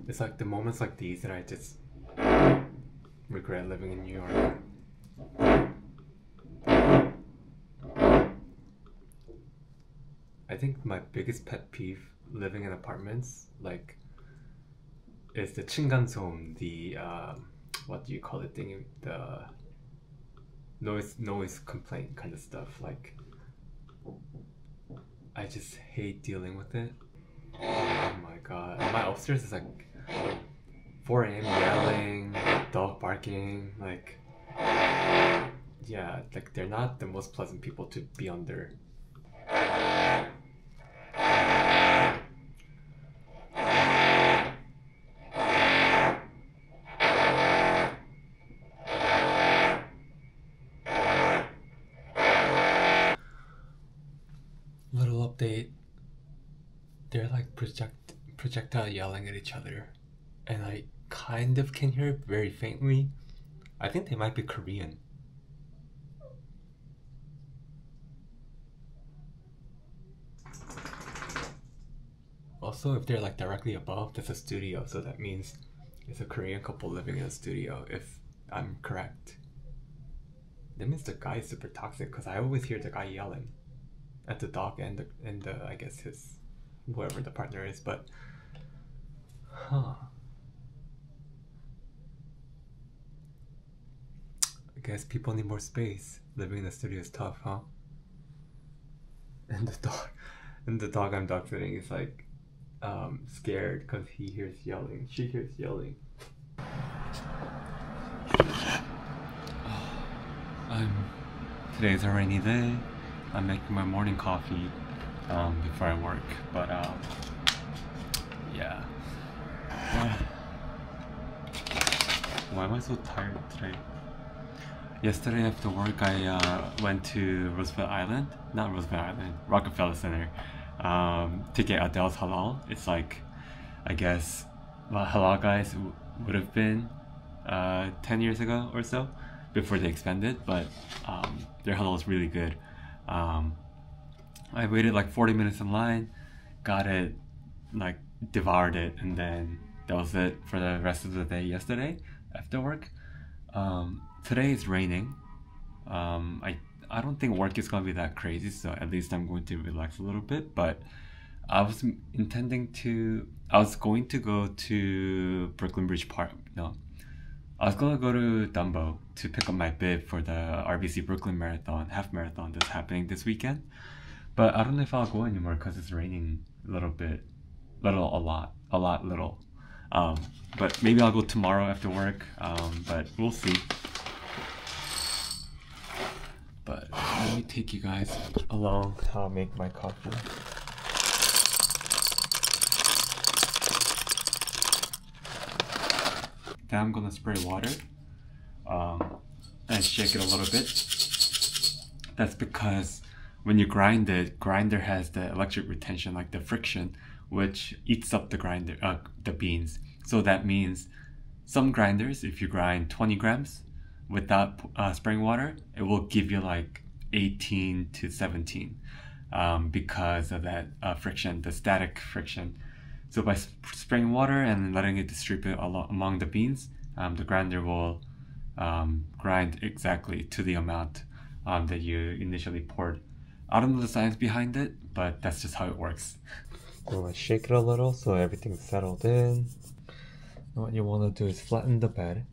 It's like the moments like these that I just regret living in New York. I think my biggest pet peeve living in apartments, like, is the 층간소음, the what do you call it thing, the noise complaint kind of stuff. Like, I just hate dealing with it. Oh my god. My upstairs is like 4 a.m. yelling, dog barking, like, yeah, like they're not the most pleasant people to be under. Little update. They're like projectile yelling at each other, and I kind of can hear it very faintly. I think they might be Korean. Also, if they're like directly above, that's a studio, so that means it's a Korean couple living in a studio, if I'm correct. That means the guy is super toxic, because I always hear the guy yelling at the dog and the I guess his whoever the partner is, but I guess people need more space. Living in the studio is tough, huh? And the dog I'm dog sitting is like scared because he hears yelling. She hears yelling. Today's a rainy day. I'm making my morning coffee before I work, but yeah. Why am I so tired today? Yesterday after work, I went to Rockefeller Center, to get Adele's halal. It's like, I guess, what halal guys would have been 10 years ago or so, before they expanded, but their halal is really good. I waited like 40 minutes in line, got it, like devoured it, and then that was it for the rest of the day yesterday after work. Today is raining. I don't think work is gonna be that crazy, so at least I'm going to relax a little bit. But I was going to go to Brooklyn Bridge Park. No, I was gonna go to Dumbo to pick up my bib for the RBC Brooklyn Marathon, half marathon that's happening this weekend. But I don't know if I'll go anymore because it's raining a little bit, a lot. But maybe I'll go tomorrow after work. But we'll see. But let me take you guys along how I make my coffee. Then I'm gonna spray water and shake it a little bit. That's because when you grind it, grinder has the electric retention, like the friction, which eats up the beans. So that means some grinders, if you grind 20 grams without spraying water, it will give you like 18 to 17 because of that friction, the static friction. So by spraying water and letting it distribute among the beans, the grinder will grind exactly to the amount that you initially poured. I don't know the science behind it, but that's just how it works. I'm gonna shake it a little so everything's settled in. And what you want to do is flatten the bed.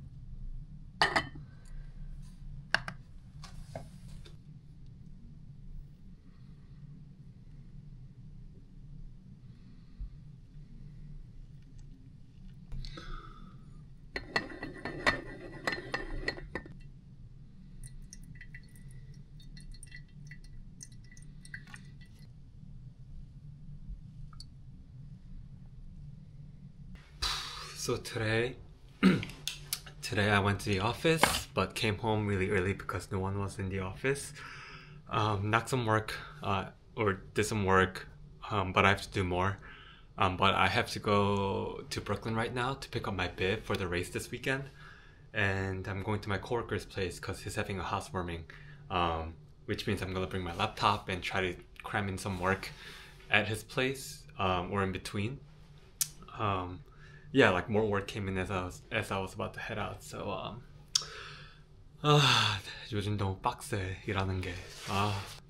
So today I went to the office, but came home really early because no one was in the office. Knocked some work, or did some work, but I have to do more. But I have to go to Brooklyn right now to pick up my bib for the race this weekend. And I'm going to my coworker's place because he's having a housewarming, which means I'm gonna bring my laptop and try to cram in some work at his place, or in between. yeah, like more work came in as I was about to head out. So 요즘 너무 빡세 일하는 게.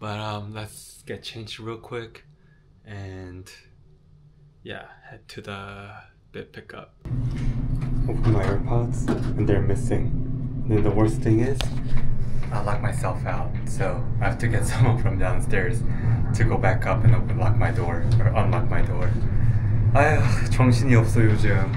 But let's get changed real quick and yeah, head to the bit pickup. Open my AirPods and they're missing. And then the worst thing is I locked myself out, so I have to get someone from downstairs to go back up and unlock my door. 아휴, 정신이 없어 요즘.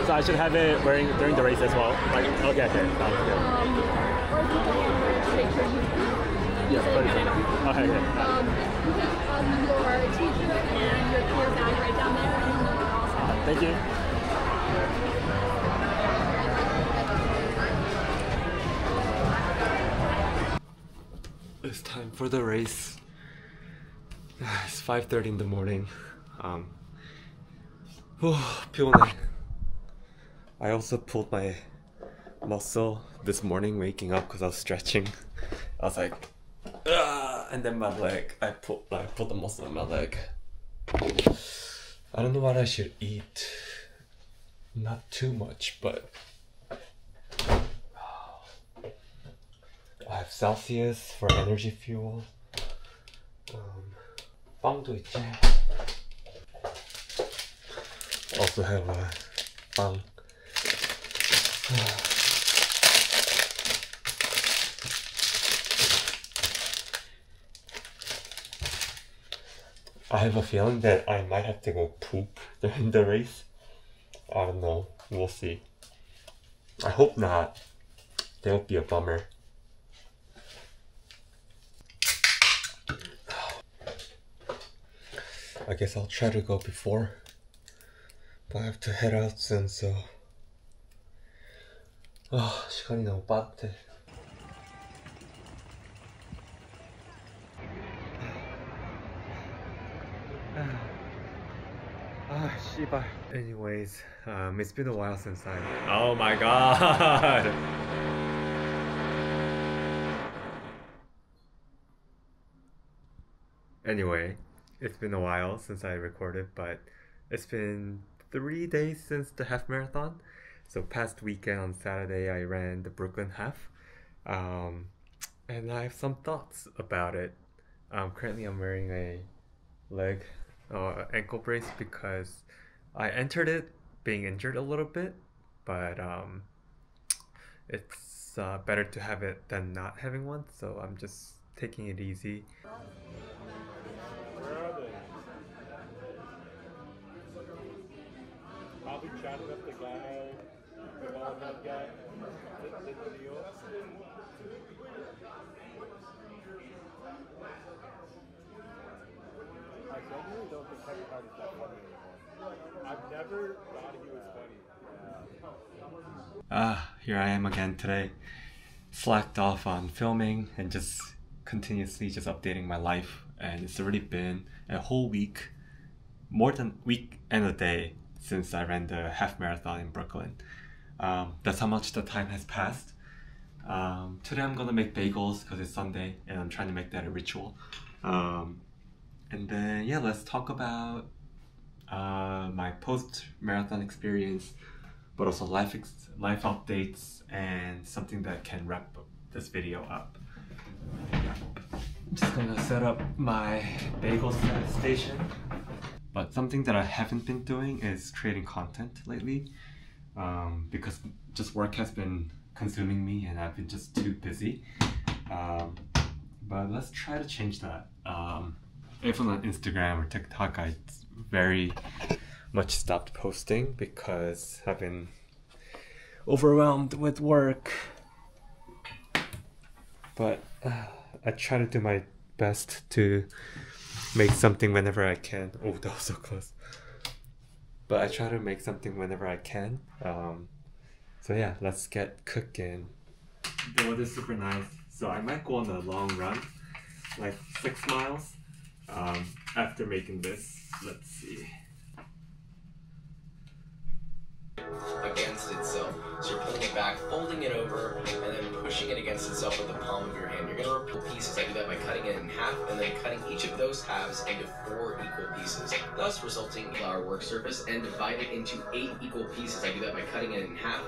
So I should have it wearing during the race as well. Like, okay, sounds good. Or if you don't want to make sure you use it. Okay, your t-shirt and your clear bag right down there, and then you're all set. Thank you. It's time for the race. It's 5:30 in the morning. 피곤해. I also pulled my muscle this morning waking up because I was stretching. I was like, ah! And then my leg, I put the muscle in my leg. I don't know what I should eat. Not too much, but I have Celsius for energy fuel. 빵도 있지. Also have 빵. I have a feeling that I might have to go poop during the race. I don't know. We'll see. I hope not. That would be a bummer. I guess I'll try to go before. But I have to head out soon, so... 시간이 너무 빠듯해. 씨발. Anyways, it's been a while since oh my god! Anyway, it's been a while since I recorded, but it's been 3 days since the half marathon. So past weekend on Saturday I ran the Brooklyn half, and I have some thoughts about it. Currently I'm wearing a ankle brace because I entered it being injured a little bit, but it's better to have it than not having one, so I'm just taking it easy. Where are they? Probably chatting up the guy, that guy, the video. I genuinely don't think Capcut is that funny anymore. I've never thought he was funny. Here I am again today. Slacked off on filming and just continuously just updating my life, and it's already been a whole week, more than week and a day since I ran the half marathon in Brooklyn. That's how much the time has passed. Today I'm gonna make bagels because it's Sunday and I'm trying to make that a ritual. And then yeah, let's talk about my post-marathon experience, but also life updates and something that can wrap this video up. I'm just gonna set up my bagel station. But something that I haven't been doing is creating content lately, because just work has been consuming me and I've been just too busy. But let's try to change that. Even on Instagram or TikTok, I very much stopped posting because I've been overwhelmed with work. But I try to do my best to make something whenever I can. Oh, that was so close. But I try to make something whenever I can. So yeah, let's get cooking. The weather's super nice, so I might go on a long run, like 6 miles, after making this. Let's see. Against itself. So you're pulling it back, folding it over, and then pushing it against itself with the palm of your hand. You're going to repeat pieces. I do that by cutting it in half and then cutting each of those halves into 4 equal pieces, thus resulting in our work surface, and divide it into 8 equal pieces. I do that by cutting it in half.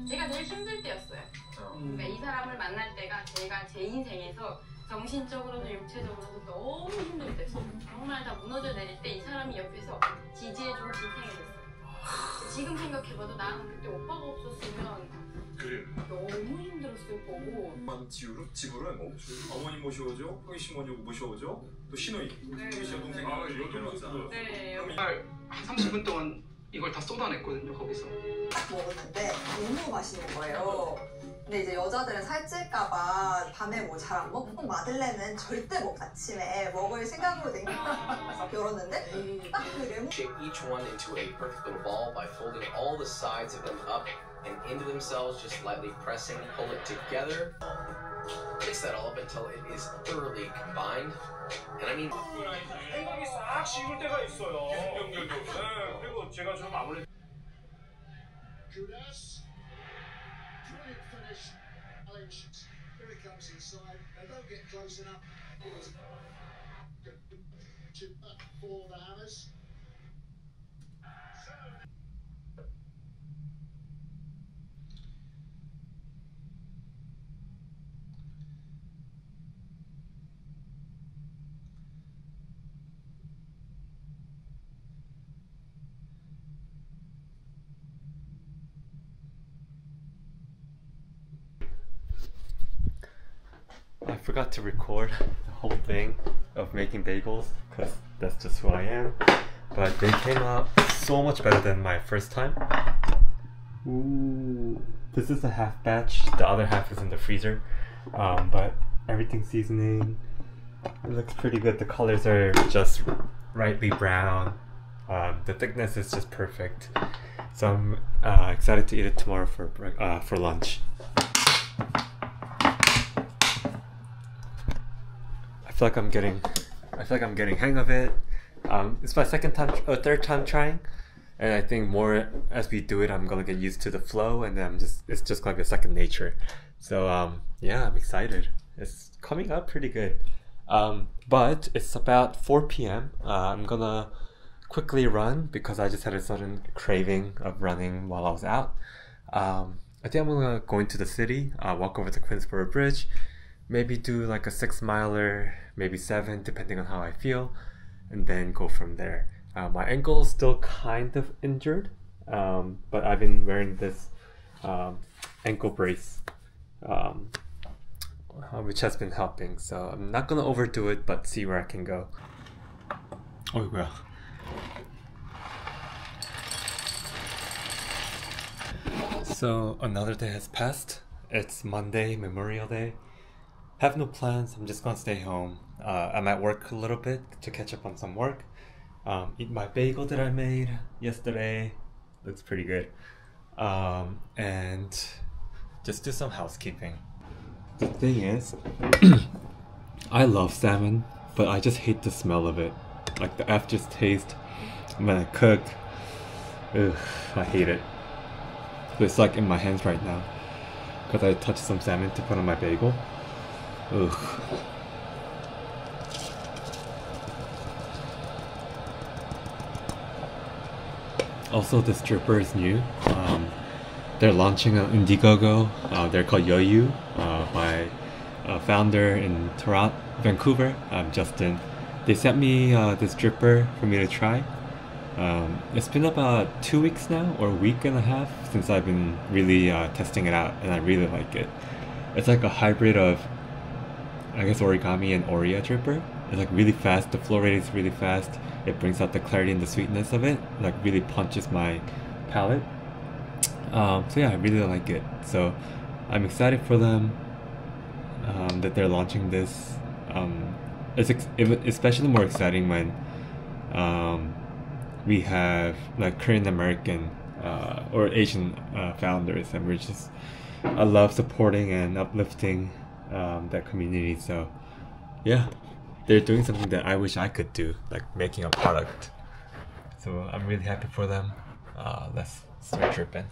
제가 제일 힘들 때였어요. 그러니까 이 사람을 만날 때가 제가 제 인생에서 정신적으로도 육체적으로도 너무 힘들 때였어요. 정말 다 무너져 내릴 때 이 사람이 옆에서 지지해주고 지탱해 줬어요. 지금 생각해봐도 나는 그때 오빠가 없었으면 그래. 너무 힘들었을 거고. 집으로는 뭐 어머니 모셔오죠, 형이 시모니 모셔오죠, 또 시누이, 시 여동생이 여동생. 네. 한 30분 동안 이걸 다 쏟아냈거든요, 거기서. 딱 먹었는데 너무 맛있는 거예요. 근데 이제 여자들은 살찔까봐 밤에 뭐 잘 안 먹고 마들렌은 절대 아침에 먹을 생각으로 열었는데 딱 그 레몬. Shape each one into a perfect little ball by folding all the sides of them up and into themselves, just lightly pressing, pull it together. Mix that all up until it is thoroughly combined. And I mean, 생각이 싹 식을 때가 있어요. 연결도. 네, 그리고 제가 좀 아무래도. Here it comes inside. They don't get close enough. For the hammers. I forgot to record the whole thing of making bagels because that's just who I am. But they came out so much better than my first time. Ooh, this is a half batch. The other half is in the freezer. But everything's seasoning. It looks pretty good. The colors are just rightly brown. The thickness is just perfect. So I'm excited to eat it tomorrow for lunch. I feel like I'm getting hang of it. It's my third time trying, and I think more as we do it, I'm gonna get used to the flow, and then it's just gonna be a second nature. So yeah, I'm excited. It's coming out pretty good. But it's about 4 p.m. I'm gonna quickly run because I just had a sudden craving of running while I was out. I think I'm gonna go into the city, walk over to Queensboro Bridge, maybe do like a 6 miler, maybe 7, depending on how I feel, and then go from there. My ankle is still kind of injured, but I've been wearing this ankle brace, which has been helping. So I'm not gonna overdo it, but see where I can go. Oh yeah. So another day has passed. It's Monday, Memorial Day. Have no plans. I'm just gonna stay home. I'm at work a little bit to catch up on some work. Eat my bagel that I made yesterday. Looks pretty good. And just do some housekeeping. The thing is, I love salmon, but I just hate the smell of it. Like the aftertaste when I cook. Ugh, I hate it. So it's like in my hands right now because I touched some salmon to put on my bagel. Ugh. Also, this stripper is new. They're launching an Indiegogo. They're called Yoyu. My founder in Vancouver, Justin, they sent me this dripper for me to try. It's been about 2 weeks now, or a week and a half, since I've been really testing it out, and I really like it. It's like a hybrid of, I guess, origami and Oreo dripper. It's like really fast, the flow rate is really fast, it brings out the clarity and the sweetness of it, like really punches my palate. So yeah, I really like it. So I'm excited for them, that they're launching this. It's especially more exciting when we have like Korean American or Asian founders, and I love supporting and uplifting that community. So yeah, they're doing something that I wish I could do, like making a product. So I'm really happy for them. Let's start tripping.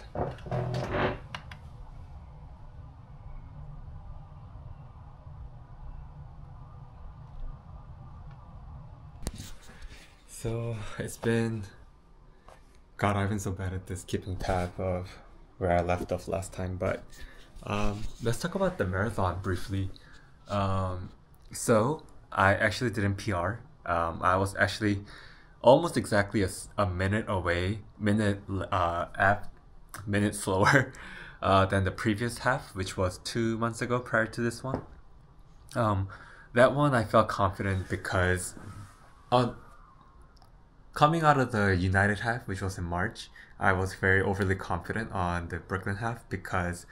So it's been, God, I've been so bad at this, keeping tab of where I left off last time, but let's talk about the marathon briefly. So I actually didn't PR. I was actually almost exactly a minute away, minute slower than the previous half, which was 2 months ago prior to this one. That one I felt confident because coming out of the United half, which was in March, I was very overly confident on the Brooklyn half because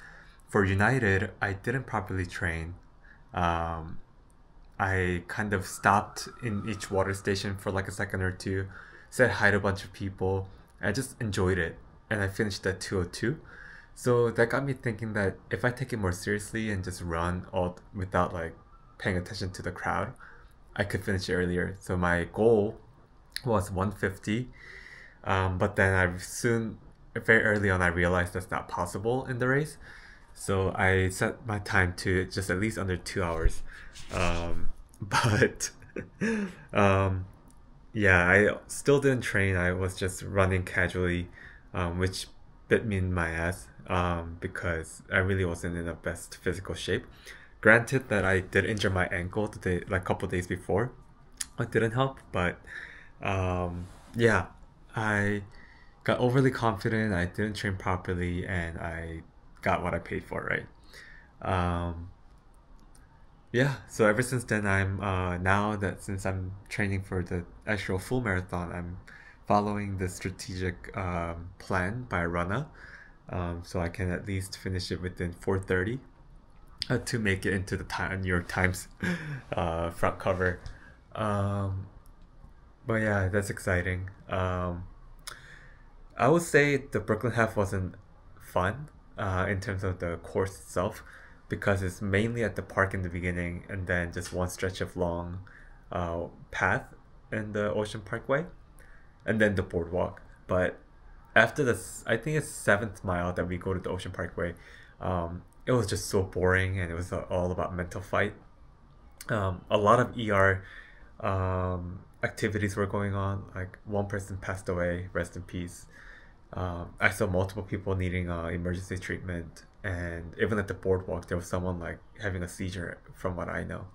for United, I didn't properly train. I kind of stopped in each water station for like a second or two, said hi to a bunch of people. I just enjoyed it, and I finished at 2:02. So that got me thinking that if I take it more seriously and just run all without like paying attention to the crowd, I could finish earlier. So my goal was 150, but then very early on, I realized that's not possible in the race. So I set my time to just at least under 2 hours. But yeah, I still didn't train. I was just running casually, which bit me in my ass, because I really wasn't in the best physical shape. Granted that I did injure my ankle like a couple days before. It didn't help, but yeah, I got overly confident. I didn't train properly, and I got what I paid for, right? Yeah, so ever since then, since I'm training for the actual full marathon, I'm following the strategic plan by Rana, so I can at least finish it within 4:30 to make it into the New York Times front cover. But yeah, that's exciting. I would say the Brooklyn half wasn't fun in terms of the course itself, because it's mainly at the park in the beginning and then just one stretch of long path in the Ocean Parkway and then the boardwalk. But after this, I think it's 7th mile that we go to the Ocean Parkway, it was just so boring, and it was all about mental fight. A lot of ER activities were going on. Like one person passed away, rest in peace. I saw multiple people needing emergency treatment, and even at the boardwalk there was someone like having a seizure, from what I know.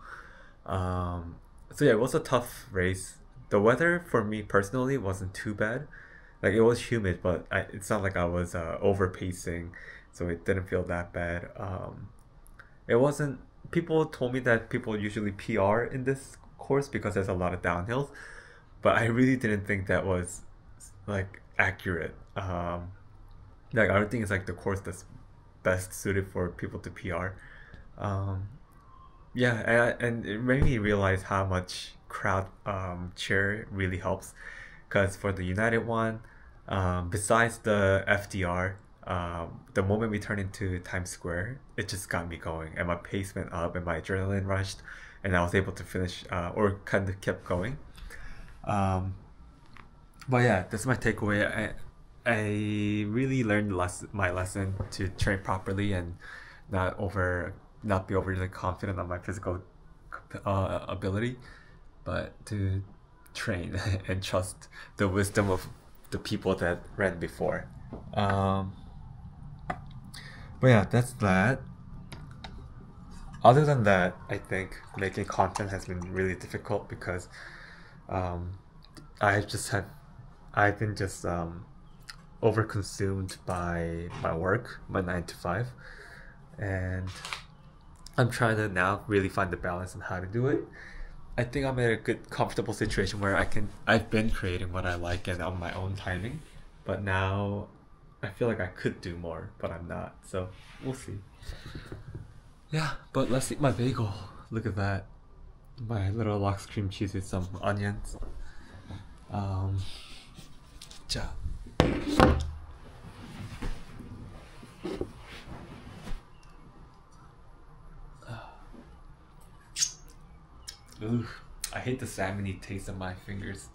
So yeah, it was a tough race. The weather for me personally wasn't too bad. Like it was humid, but it's not like I was over pacing, so it didn't feel that bad. It wasn't. People told me that people usually PR in this course because there's a lot of downhills, but I really didn't think that was like accurate. Like I don't think it's like the course that's best suited for people to PR. Yeah, and it made me realize how much crowd cheer really helps, because for the United one, besides the FDR, the moment we turned into Times Square, it just got me going, and my pace went up, and my adrenaline rushed, and I was able to finish, or kind of kept going. But yeah, that's my takeaway. I really learned my lesson to train properly and not be overly confident on my physical ability, but to train and trust the wisdom of the people that ran before. But yeah, that's that. Other than that, I think making content has been really difficult because I've been just overconsumed by my work, my 9 to 5, and I'm trying to now really find the balance on how to do it. I think I'm in a good, comfortable situation where I've been creating what I like and on my own timing, but now I feel like I could do more, but I'm not, so we'll see. Yeah, but let's eat my bagel. Look at that. My little lox cream cheese with some onions. 자. Ooh, I hate the salmony taste on my fingers.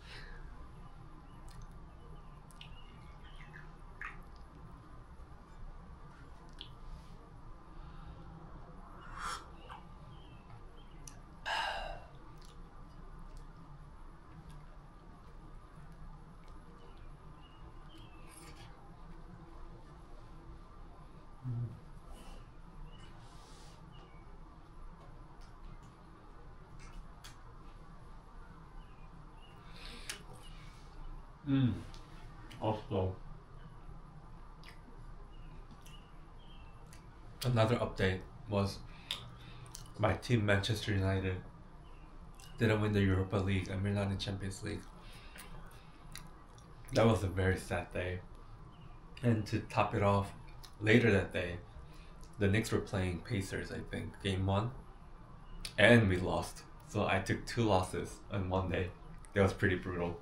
Also, another update was my team Manchester United didn't win the Europa League and we're not in Champions League. That was a very sad day. And to top it off, later that day, the Knicks were playing Pacers, I think, game 1, and we lost. So I took 2 losses in one day. That was pretty brutal.